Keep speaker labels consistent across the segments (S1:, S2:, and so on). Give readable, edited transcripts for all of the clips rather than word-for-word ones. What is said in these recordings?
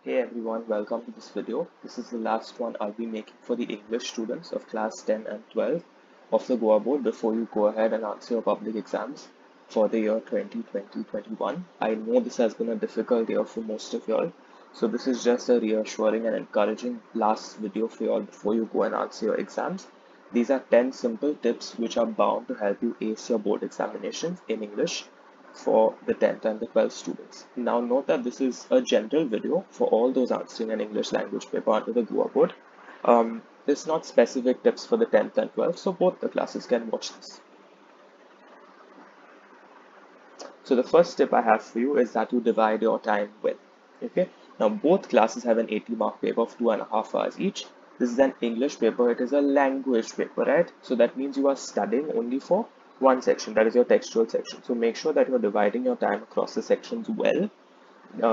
S1: Hey everyone, welcome to this video. This is the last one I'll be making for the English students of class 10 and 12 of the Goa board before you go ahead and answer your public exams for the year 2020-21. I know this has been a difficult year for most of y'all, so this is just a reassuring and encouraging last video for y'all before you go and answer your exams. These are 10 simple tips which are bound to help you ace your board examinations in English for the 10th and the 12th students. Now note that this is a general video for all those answering an English language paper under the Goa board. There's not specific tips for the 10th and 12th, so both the classes can watch this. So the first tip I have for you is that you divide your time well. Okay. Now both classes have an 80-mark paper of 2.5 hours each. This is an English paper. It is a language paper, right? So that means you are studying only for one section. That is your textual section. So make sure that you're dividing your time across the sections well.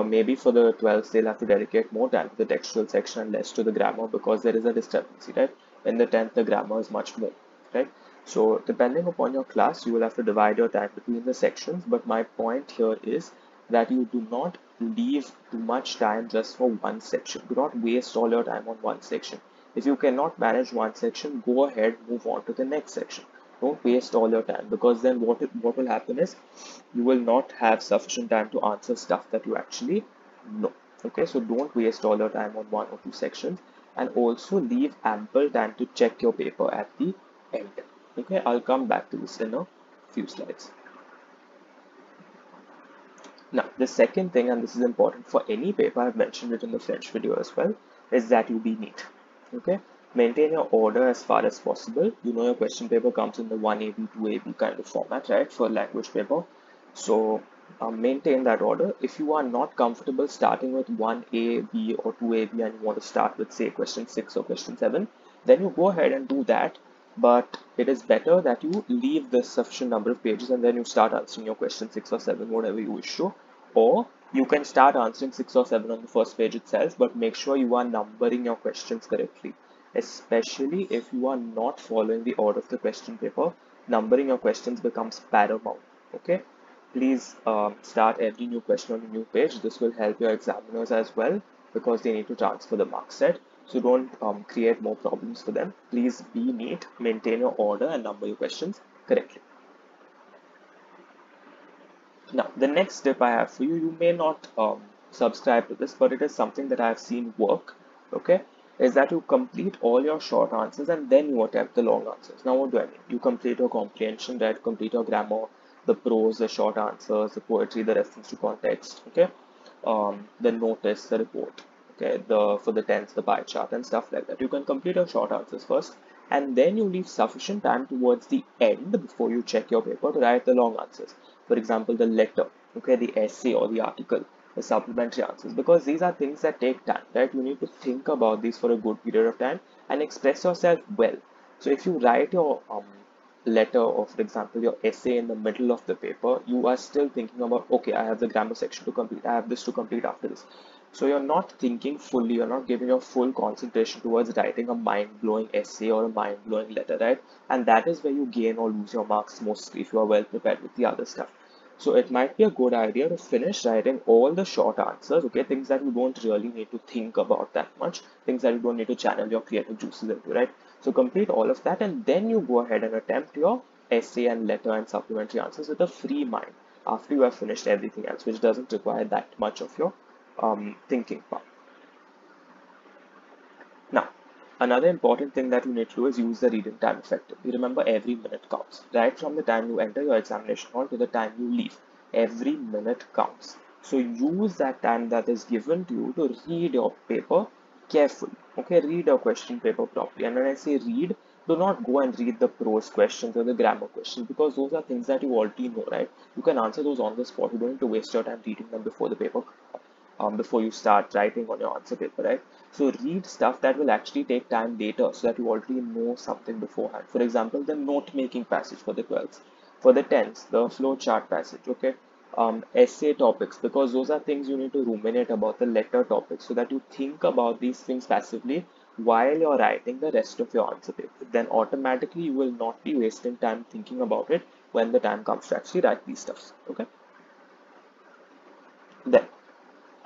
S1: Maybe for the 12th, they'll have to dedicate more time to the textual section and less to the grammar because there is a discrepancy, right? In the 10th, the grammar is much more, right? So depending upon your class, you will have to divide your time between the sections. But my point here is that you do not leave too much time just for one section. Do not waste all your time on one section. If you cannot manage one section, go ahead, move on to the next section. Don't waste all your time because then what will happen is you will not have sufficient time to answer stuff that you actually know. Okay, so don't waste all your time on one or two sections, and also leave ample time to check your paper at the end. Okay, I'll come back to this in a few slides. Now, the second thing, and this is important for any paper, I've mentioned it in the French video as well, is that you be neat. Okay, maintain your order as far as possible. You know your question paper comes in the 1AB, 2AB kind of format, right, for language paper. So maintain that order. If you are not comfortable starting with 1A, B, or 2AB and you want to start with, say, question 6 or question 7, then you go ahead and do that. But it is better that you leave the sufficient number of pages and then you start answering your question 6 or 7, whatever you wish to. Or you can start answering 6 or 7 on the first page itself, but make sure you are numbering your questions correctly. Especially if you are not following the order of the question paper, numbering your questions becomes paramount. Okay, please start every new question on a new page. This will help your examiners as well because they need to transfer the mark set. So don't create more problems for them. Please be neat, maintain your order, and number your questions correctly. Now, the next tip I have for you, you may not subscribe to this, but it is something that I have seen work, okay, is that you complete all your short answers and then you attempt the long answers. Now, what do I mean? You complete your comprehension, right? Complete your grammar, the prose, the short answers, the poetry, the reference to context, okay, the notice, the report, okay, for the tense, the pie chart, and stuff like that. You can complete your short answers first, and then you leave sufficient time towards the end before you check your paper to write the long answers. For example, the letter, okay, the essay or the article, the supplementary answers, because these are things that take time, right? You need to think about these for a good period of time and express yourself well. So if you write your letter or, for example, your essay in the middle of the paper, you are still thinking about, okay, I have the grammar section to complete, I have this to complete after this. So you're not thinking fully, you're not giving your full concentration towards writing a mind-blowing essay or a mind-blowing letter, right? And that is where you gain or lose your marks mostly if you are well prepared with the other stuff. So it might be a good idea to finish writing all the short answers, okay, things that you don't really need to think about that much, things that you don't need to channel your creative juices into, right? So complete all of that and then you go ahead and attempt your essay and letter and supplementary answers with a free mind after you have finished everything else, which doesn't require that much of your thinking part. Now, another important thing that you need to do is use the reading time effectively. Remember, every minute counts. Right from the time you enter your examination hall to the time you leave, every minute counts. So use that time that is given to you to read your paper carefully. Okay, read your question paper properly. And when I say read, do not go and read the prose questions or the grammar questions because those are things that you already know, right? You can answer those on the spot. You don't need to waste your time reading them before the paper before you start writing on your answer paper, right? So read stuff that will actually take time later so that you already know something beforehand. For example, the note-making passage for the 12th. For the 10th, the flow chart passage, okay? Essay topics, because those are things you need to ruminate about, the letter topics, so that you think about these things passively while you're writing the rest of your answer paper. Then automatically you will not be wasting time thinking about it when the time comes to actually write these stuffs, okay? Then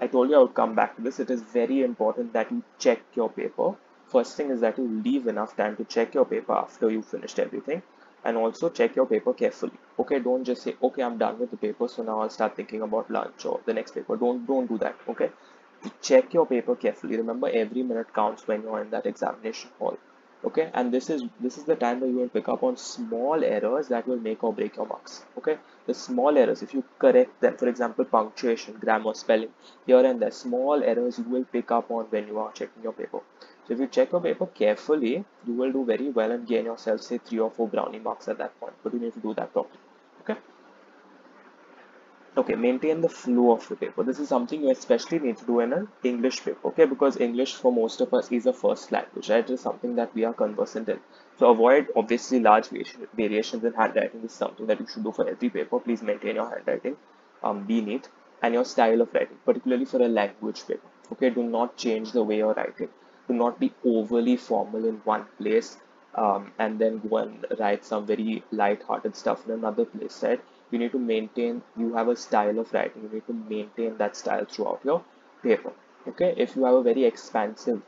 S1: I told you I would come back to this. It is very important that you check your paper. First thing is that you leave enough time to check your paper after you finished everything, and also check your paper carefully. Okay, don't just say, okay, I'm done with the paper, so now I'll start thinking about lunch or the next paper. Don't do that. Okay, check your paper carefully. Remember, every minute counts when you're in that examination hall. Okay, and this is the time where you will pick up on small errors that will make or break your marks. Okay, the small errors, if you correct them, for example, punctuation, grammar, spelling, here and there, small errors you will pick up on when you are checking your paper. So if you check your paper carefully, you will do very well and gain yourself say 3 or 4 brownie marks at that point, but you need to do that properly. Okay. Okay, maintain the flow of the paper. This is something you especially need to do in an English paper, okay? Because English for most of us is a first language, right? It is something that we are conversant in. So avoid obviously large variations in handwriting. This is something that you should do for every paper. Please maintain your handwriting, be neat, and your style of writing, particularly for a language paper. Okay, do not change the way you're writing. Do not be overly formal in one place, and then go and write some very light-hearted stuff in another place, right? You need to maintain, you have a style of writing, you need to maintain that style throughout your paper. Okay, if you have a very expansive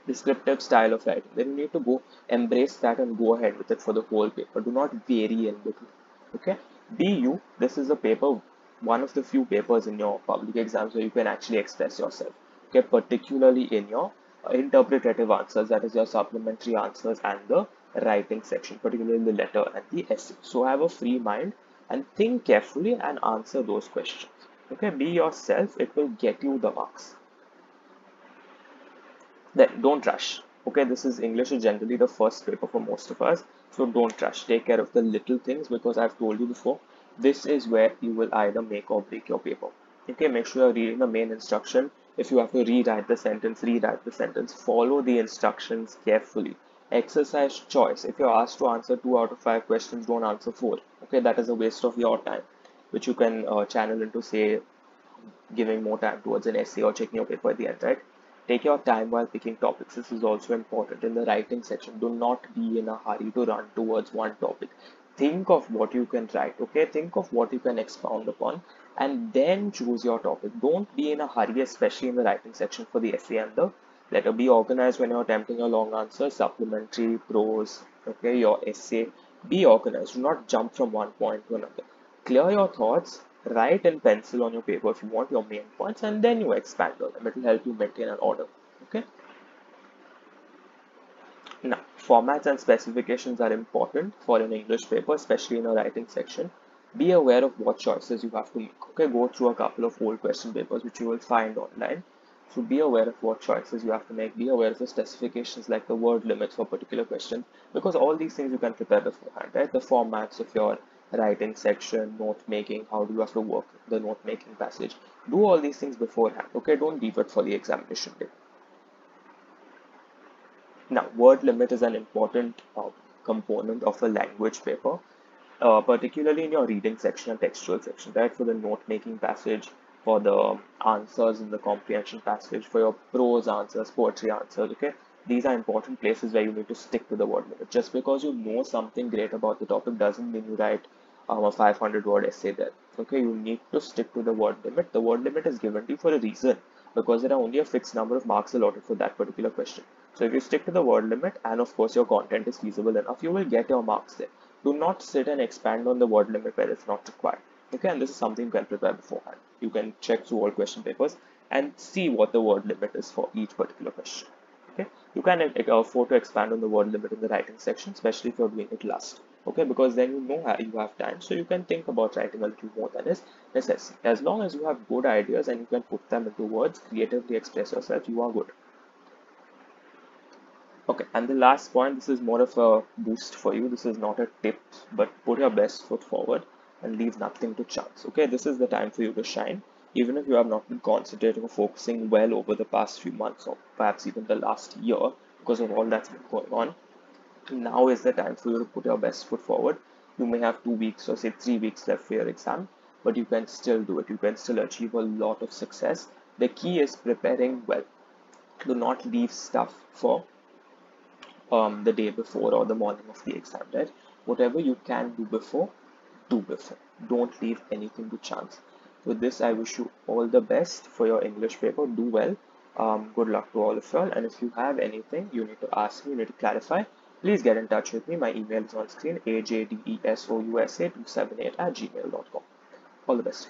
S1: descriptive style of writing, then you need to go embrace that and go ahead with it for the whole paper. Do not vary in between. Okay, be you. This is a paper, one of the few papers in your public exams where you can actually express yourself. Okay, particularly in your interpretative answers, that is your supplementary answers and the writing section, particularly the letter and the essay. So have a free mind and think carefully and answer those questions. Okay, be yourself, it will get you the marks. Then don't rush. Okay, this is English is generally the first paper for most of us, so don't rush. Take care of the little things because I've told you before, this is where you will either make or break your paper. Okay, make sure you're reading the main instruction. If you have to rewrite the sentence, rewrite the sentence. Follow the instructions carefully. Exercise choice. If you're asked to answer 2 out of 5 questions, don't answer 4. Okay, that is a waste of your time, which you can channel into, say, giving more time towards an essay or checking your paper at the end, right? Take your time while picking topics. This is also important in the writing section. Do not be in a hurry to run towards one topic. Think of what you can write, okay? Think of what you can expound upon and then choose your topic. Don't be in a hurry, especially in the writing section for the essay and the letter. Be organized when you're attempting a long answer, supplementary, prose, okay, your essay. Be organized. Do not jump from one point to another. Clear your thoughts, write in pencil on your paper if you want your main points, and then you expand on them. It will help you maintain an order. Okay. Now, formats and specifications are important for an English paper, especially in a writing section. Be aware of what choices you have to make. Okay, go through a couple of old question papers which you will find online. So be aware of what choices you have to make. Be aware of the specifications like the word limits for particular questions, because all these things you can prepare beforehand, right? The formats of your writing section, note making, how do you have to work the note making passage. Do all these things beforehand. Okay, don't leave it for the examination day. Now, word limit is an important component of a language paper, particularly in your reading section and textual section, right? For the note-making passage, for the answers in the comprehension passage, for your prose answers, poetry answers, okay? These are important places where you need to stick to the word limit. Just because you know something great about the topic doesn't mean you write a 500-word essay there, okay? You need to stick to the word limit. The word limit is given to you for a reason, because there are only a fixed number of marks allotted for that particular question. So if you stick to the word limit and of course your content is feasible enough, you will get your marks there. Do not sit and expand on the word limit where it's not required. Okay, and this is something you can prepare beforehand. You can check through all question papers and see what the word limit is for each particular question. Okay, you can afford to expand on the word limit in the writing section, especially if you're doing it last. Okay, because then you know how you have time, so you can think about writing a little more than is necessary. As long as you have good ideas and you can put them into words, creatively express yourself, you are good. Okay, and the last point, this is more of a boost for you. This is not a tip, but put your best foot forward and leave nothing to chance. Okay, this is the time for you to shine. Even if you have not been concentrating or focusing well over the past few months or perhaps even the last year because of all that's been going on, now is the time for you to put your best foot forward. You may have 2 weeks or say 3 weeks left for your exam, but you can still do it. You can still achieve a lot of success. The key is preparing well. Do not leave stuff for the day before or the morning of the exam, right? Whatever you can do before, do before. Don't leave anything to chance. With this, I wish you all the best for your English paper. Do well. Good luck to all of y'all. And if you have anything you need to ask me, you need to clarify, please get in touch with me. My email is on screen, ajdesousa278 @gmail.com. All the best.